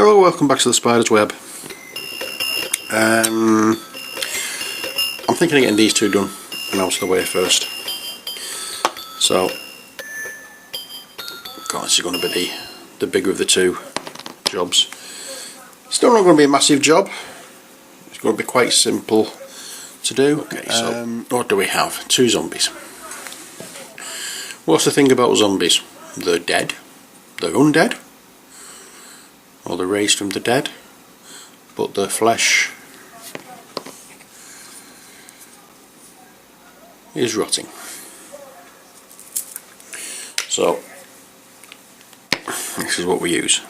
Hello, welcome back to the Spider's Web. I'm thinking of getting these two done and out of the way first. So, this is going to be the bigger of the two jobs. Still not going to be a massive job. It's going to be quite simple to do. Okay, so what do we have? Two zombies. What's the thing about zombies? They're dead. They're undead. Or they're raised from the dead. But their flesh is rotting. So this is what we use.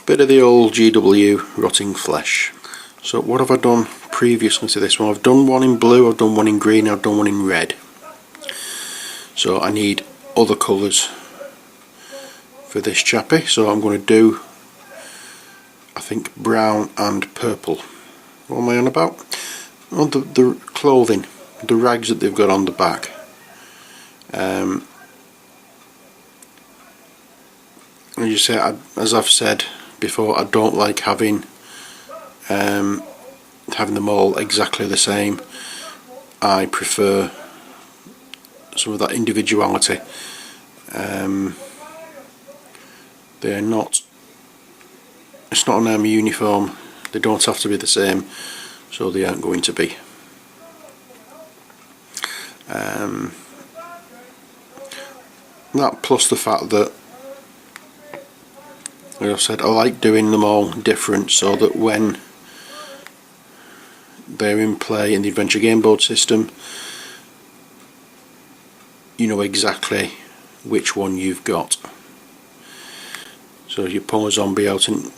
Bit of the old GW rotting flesh. So what have I done previously to this one? I've done one in blue, I've done one in green, I've done one in red. So I need other colours for this chappy. So I'm going to do, I think, brown and purple. What am I on about? On the clothing, the rags that they've got on the back. As you say, as I've said before, I don't like having them all exactly the same. I prefer some of that individuality. They're not. It's not an army uniform. They don't have to be the same, so they aren't going to be. That plus the fact that, like I've said, I like doing them all different so that when they're in play in the adventure game board system, you know exactly which one you've got. So you pull a zombie out, and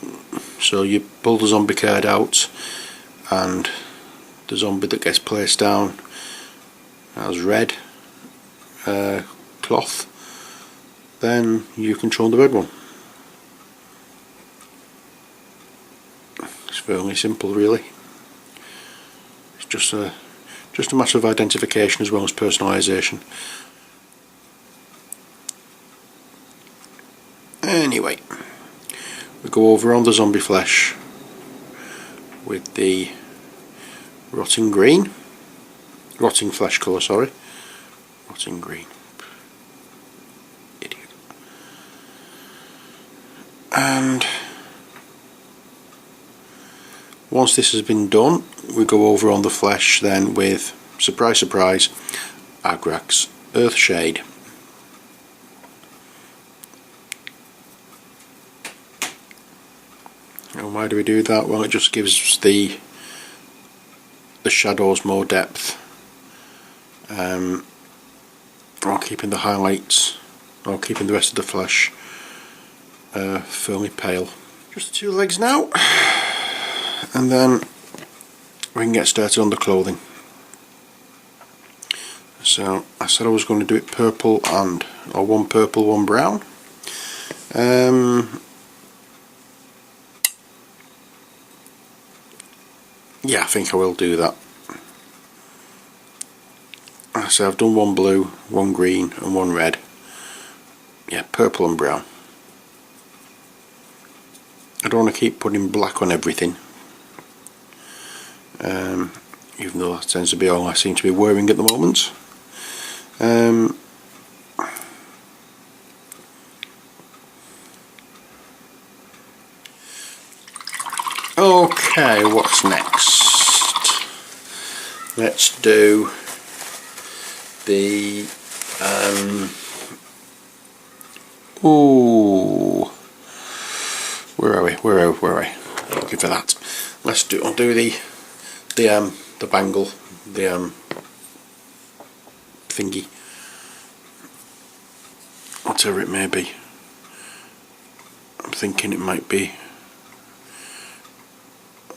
so you pull the zombie card out, and the zombie that gets placed down has red cloth, then you control the red one. It's fairly simple, really. It's just a matter of identification as well as personalisation. Anyway, we go over on the zombie flesh with the rotting flesh colour, sorry. Rotting green. Idiot. And once this has been done, we go over on the flesh then with, surprise surprise, Agrax Earthshade. And why do we do that? Well, it just gives the shadows more depth, while keeping the highlights, or keeping the rest of the flesh fairly pale. Just the two legs now, and then we can get started on the clothing. So I said I was going to do it purple or one purple, one brown. Yeah, I think I will do that. So I've done one blue, one green and one red. Yeah, purple and brown. I don't want to keep putting black on everything, even though that tends to be all I seem to be wearing at the moment. Okay, what's next? Let's do the where are we? Looking for that. I'll do the bangle, the thingy, whatever it may be. I'm thinking it might be,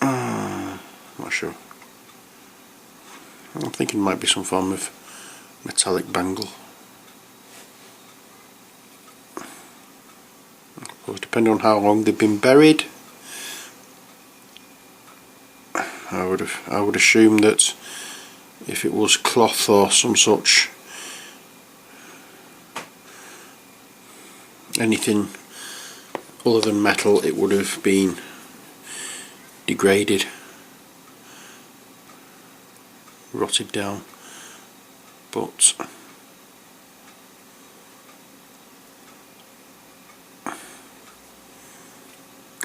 not sure. I'm thinking it might be some form of metallic bangle. Well, depending on how long they've been buried, I would assume that if it was cloth or some such, anything other than metal it would have been degraded, rotted down, but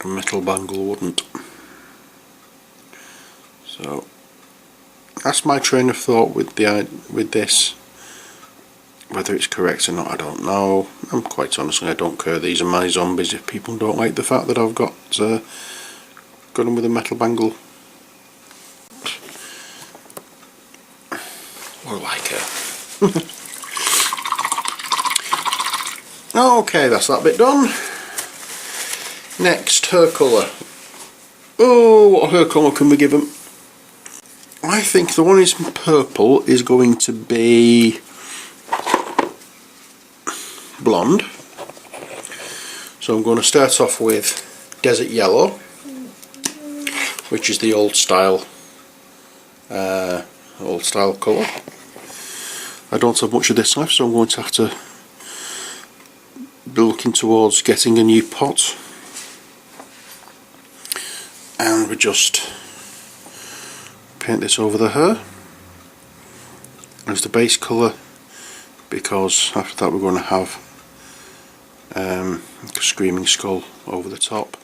a metal bangle wouldn't. So that's my train of thought with this. Whether it's correct or not, I don't know. I'm quite honestly, I don't care. These are my zombies. If people don't like the fact that I've got them with a metal bangle, what do I care? Okay, that's that bit done. Next, her colour. Oh, what hair colour can we give them? I think the one in purple is going to be blonde. So I'm going to start off with desert yellow, which is the old style colour. I don't have much of this left, so I'm going to have to be looking towards getting a new pot. And we just paint this over the hair as the base colour, because after that we're going to have a screaming skull over the top.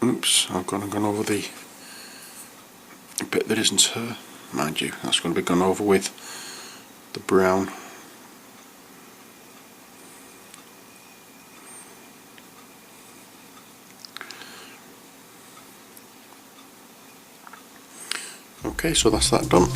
Oops, I've gone over the bit that isn't her, mind you. That's going to be gone over with the brown. Okay, so that's that done.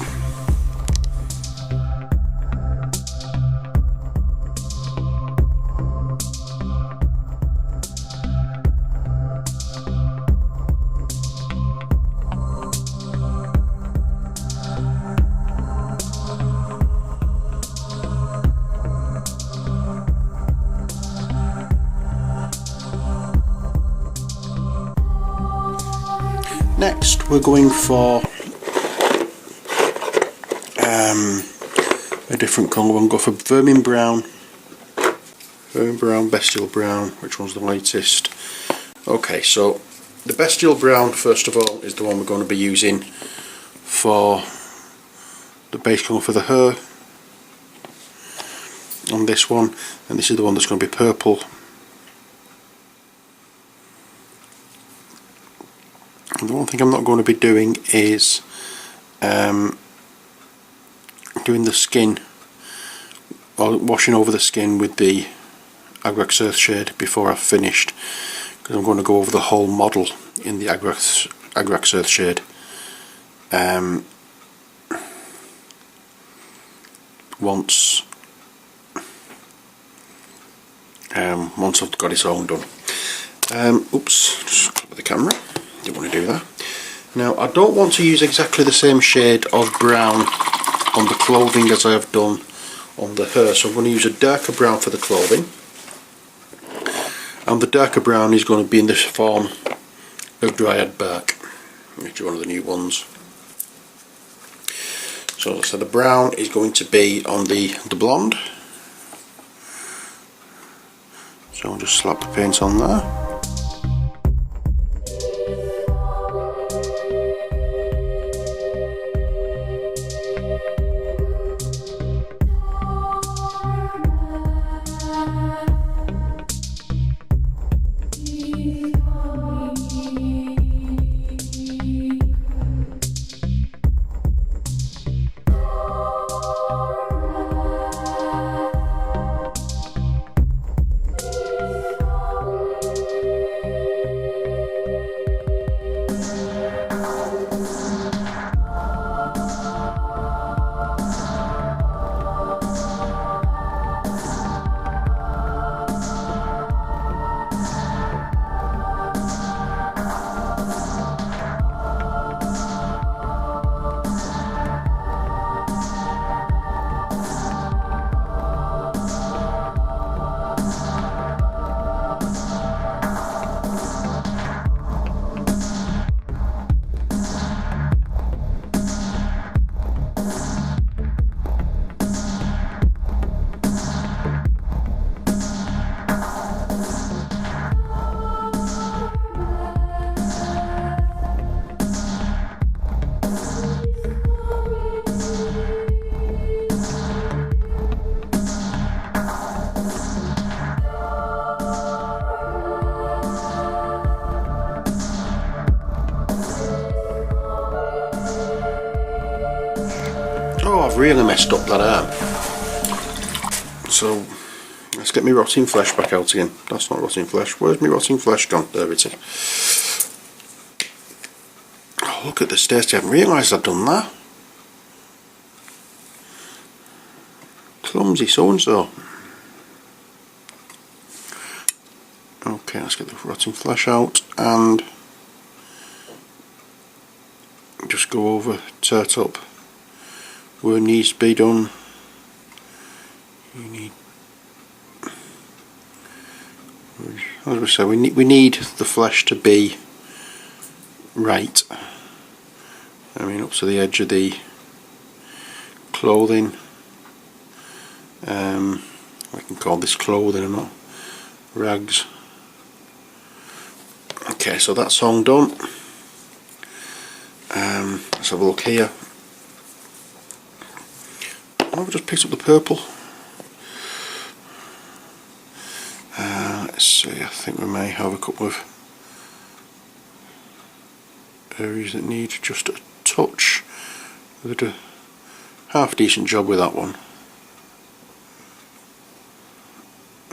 Next we're going for a different colour. We'll go for Vermin brown, Bestial brown, which one's the latest? Okay, so the Bestial brown, first of all, is the one we're going to be using for the base colour for the hair on this one, and this is the one that's going to be purple. And the one thing I'm not going to be doing is doing the skin, or washing over the skin with the Agrax Earthshade before I've finished, because I'm going to go over the whole model in the Agrax Earthshade once I've got it all done. Oops, just click the camera, didn't want to do that. Now I don't want to use exactly the same shade of brown on the clothing as I have done on the hair, so I'm going to use a darker brown for the clothing, and the darker brown is going to be in the form of Dryad bark, which is one of the new ones. So the brown is going to be on the blonde, so I'll just slap the paint on there. really messed up that arm. So let's get my rotting flesh back out again. That's not rotting flesh. Where's my rotting flesh gone? There it is. Oh, look at the stairs. I haven't realised I'd done that. Clumsy so and so. Okay, let's get the rotting flesh out and just go over, turt up where it needs to be done. You need, as we say, we need the flesh to be right. I mean, up to the edge of the clothing. We can call this clothing or not, rags. Okay, so that's song done. Let's have a look here. I've just picked up the purple. Let's see, I think we may have a couple of areas that need just a touch. We did a half decent job with that one.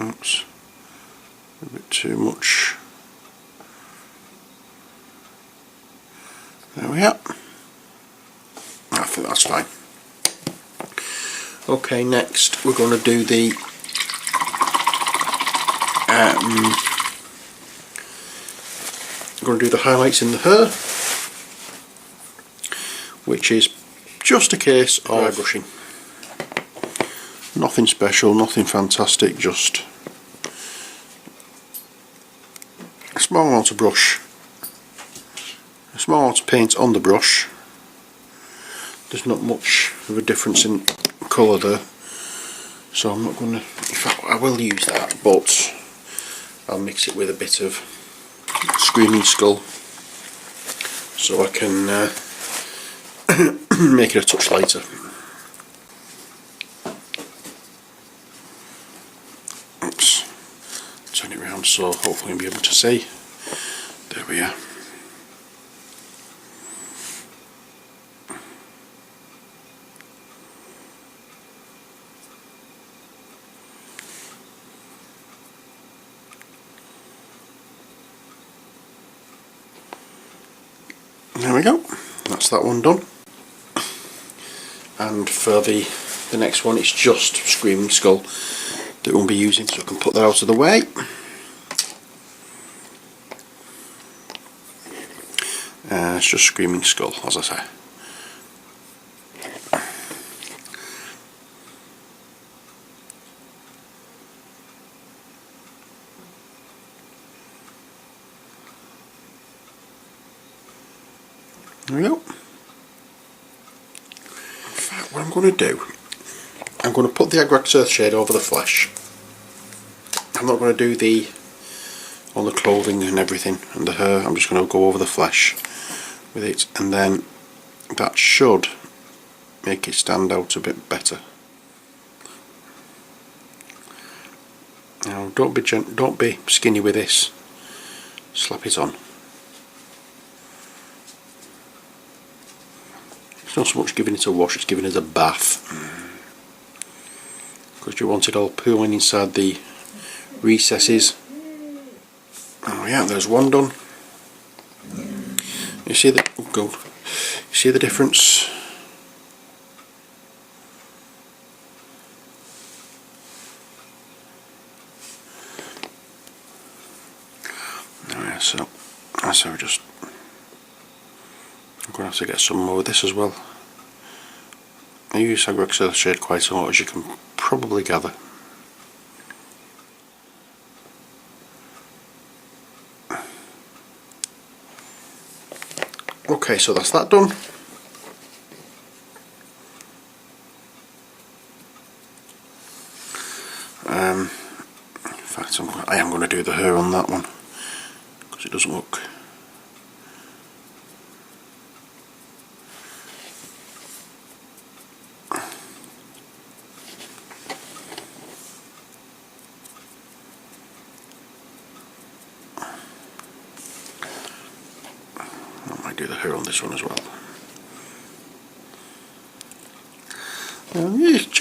Oops, a bit too much. There we are. I think that's fine. Okay, next we're going to do the highlights in the hair, which is just a case of dry brushing. Nothing special, nothing fantastic, just a small amount of brush, a small amount of paint on the brush. There's not much of a difference in colour there, so I'm not going to, in fact I will use that, but I'll mix it with a bit of Screaming Skull so I can make it a touch lighter. Oops, turn it around so hopefully you'll be able to see. There we are. There we go, that's that one done. And for the next one, it's just Screaming Skull that we'll be using, so I can put that out of the way. It's just Screaming Skull, as I say. There we go. In fact, what I'm going to do, I'm going to put the Agrax Earthshade over the flesh. I'm not going to do the on the clothing and everything and the hair. I'm just going to go over the flesh with it, and then that should make it stand out a bit better. Now, don't be skinny with this. Slap it on. It's not so much giving it a wash, it's giving it a bath, because you want it all pooling inside the recesses. Oh yeah, there's one done. You see the see the difference? Oh yeah, so just I'm going to have to get some more of this as well. I use Agrax Earthshade quite a lot, as you can probably gather. Okay, so that's that done. In fact, I am going to do the hair on that one, because it doesn't look. I might do the hair on this one as well.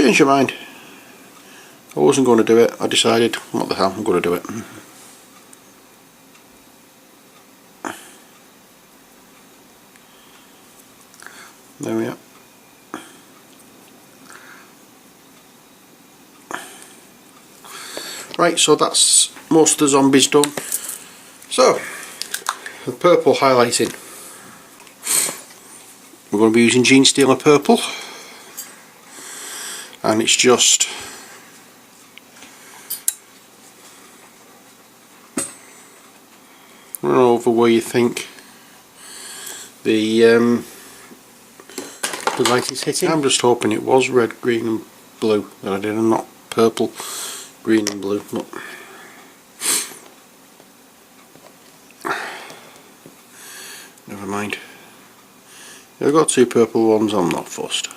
changed your mind. I wasn't going to do it. I decided, what the hell, I'm going to do it. There we are. Right, so that's most of the zombies done. So, the purple highlighting. We're going to be using Genestealer purple. And it's just run over where you think the light is hitting. I'm just hoping it was red, green and blue that I did, and not purple, green and blue. But never mind. If I've got two purple ones, I'm not fussed.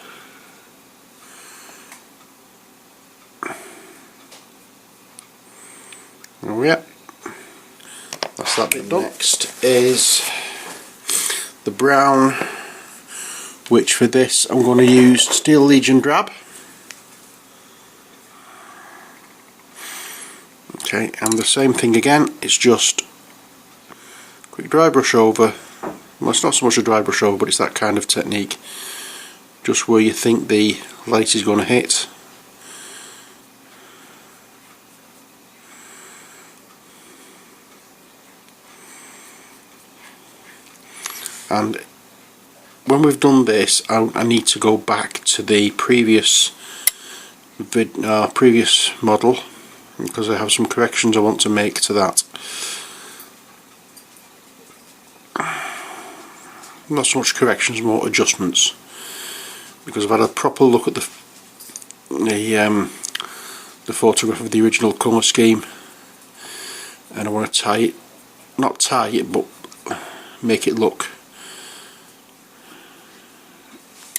Oh yeah, that's that bit done. Next is the brown, which for this I'm going to use Steel Legion Drab. Okay, and the same thing again, it's just quick dry brush over. Well, it's not so much a dry brush over, but it's that kind of technique. Just where you think the light is going to hit. And when we've done this, I need to go back to the previous model, because I have some corrections I want to make to that. Not so much corrections, more adjustments, because I've had a proper look at the photograph of the original colour scheme, and I want to tie it, not tie it, but make it look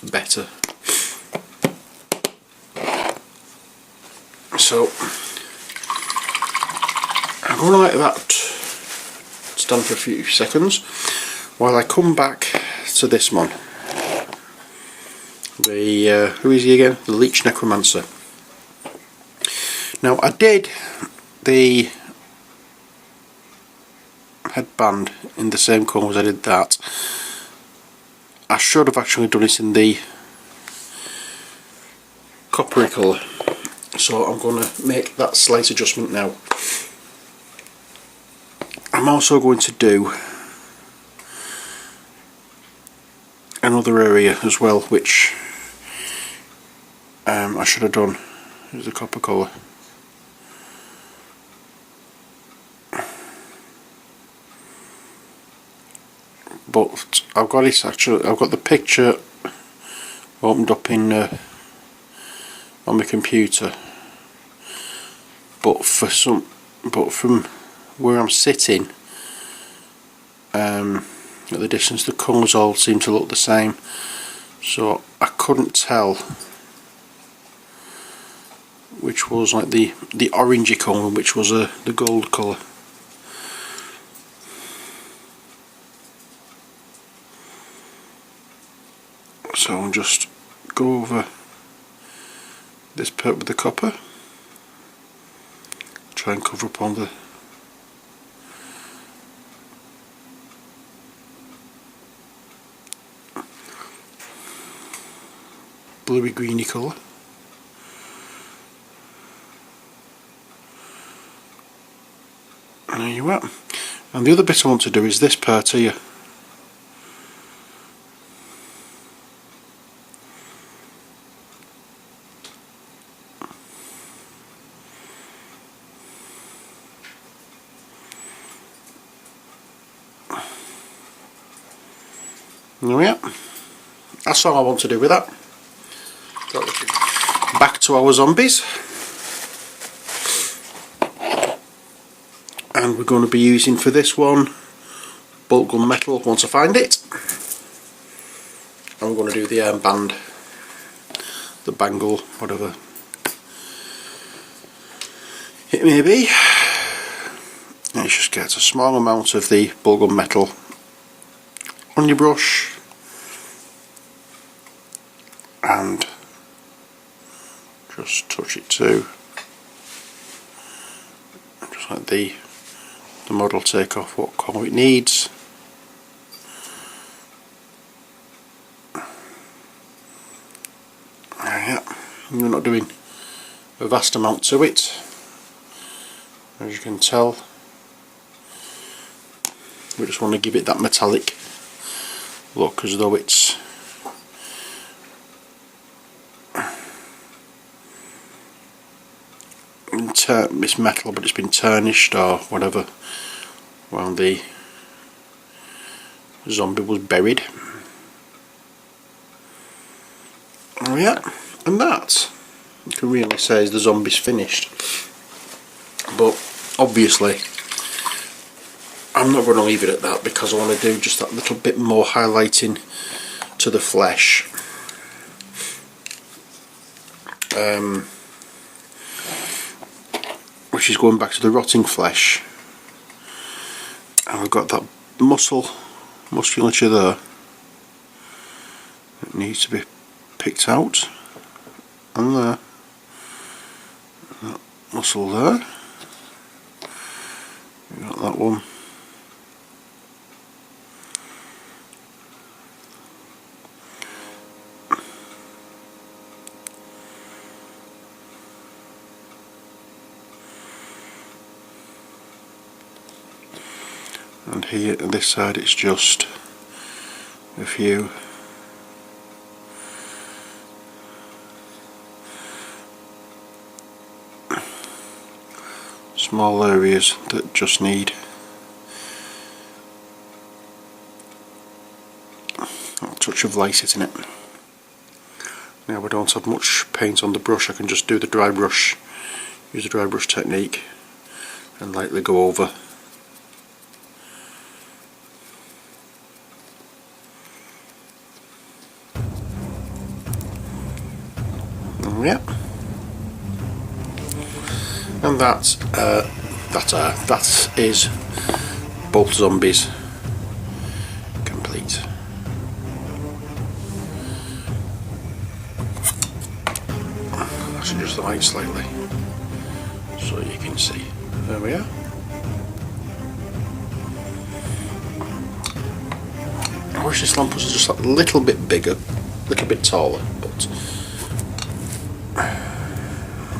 better. So I'm going to let that stand for a few seconds while I come back to this one. The who is he again? The Lich Necromancer. Now I did the headband in the same colour as I did that. I should have actually done it in the coppery colour, so I'm going to make that slight adjustment now. I'm also going to do another area as well, which I should have done as a copper colour. But I've got it actually. I've got the picture opened up in on my computer. But from where I'm sitting, at the distance, the colours all seem to look the same. So I couldn't tell which was like the orangey colour, which was the gold colour. So I'll just go over this part with the copper, try and cover up on the bluey greeny colour. And there you are. And the other bit I want to do is this part here. There we are. That's all I want to do with that. Back to our zombies. And we're going to be using for this one Boltgun metal once I find it. And we're going to do the armband, the bangle, whatever it may be. And you just get a small amount of the Boltgun metal on your brush and Just touch it too. Just let the model take off what colour it needs. Yeah, we're not doing a vast amount to it, as you can tell. We just want to give it that metallic look, as though it's metal but it's been tarnished or whatever while the zombie was buried. Oh yeah, and that you can really say is the zombie's finished. But obviously I'm not going to leave it at that, because I want to do just that little bit more highlighting to the flesh. Which is going back to the rotting flesh. And we've got that musculature there. It needs to be picked out. And there. That muscle there. We've got that one. And here on this side it's just a few small areas that just need a touch of light in it. Now we don't have much paint on the brush, I can just do the dry brush, use the dry brush technique and lightly go over. Yep, and that is both zombies complete. I should adjust the light slightly so you can see. There we are. I wish this lamp was just a little bit bigger, a little bit taller, but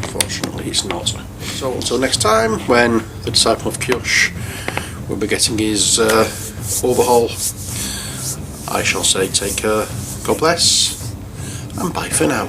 unfortunately it's not. So until next time, when the Disciple of Kyush will be getting his overhaul, I shall say take care, God bless, and bye for now.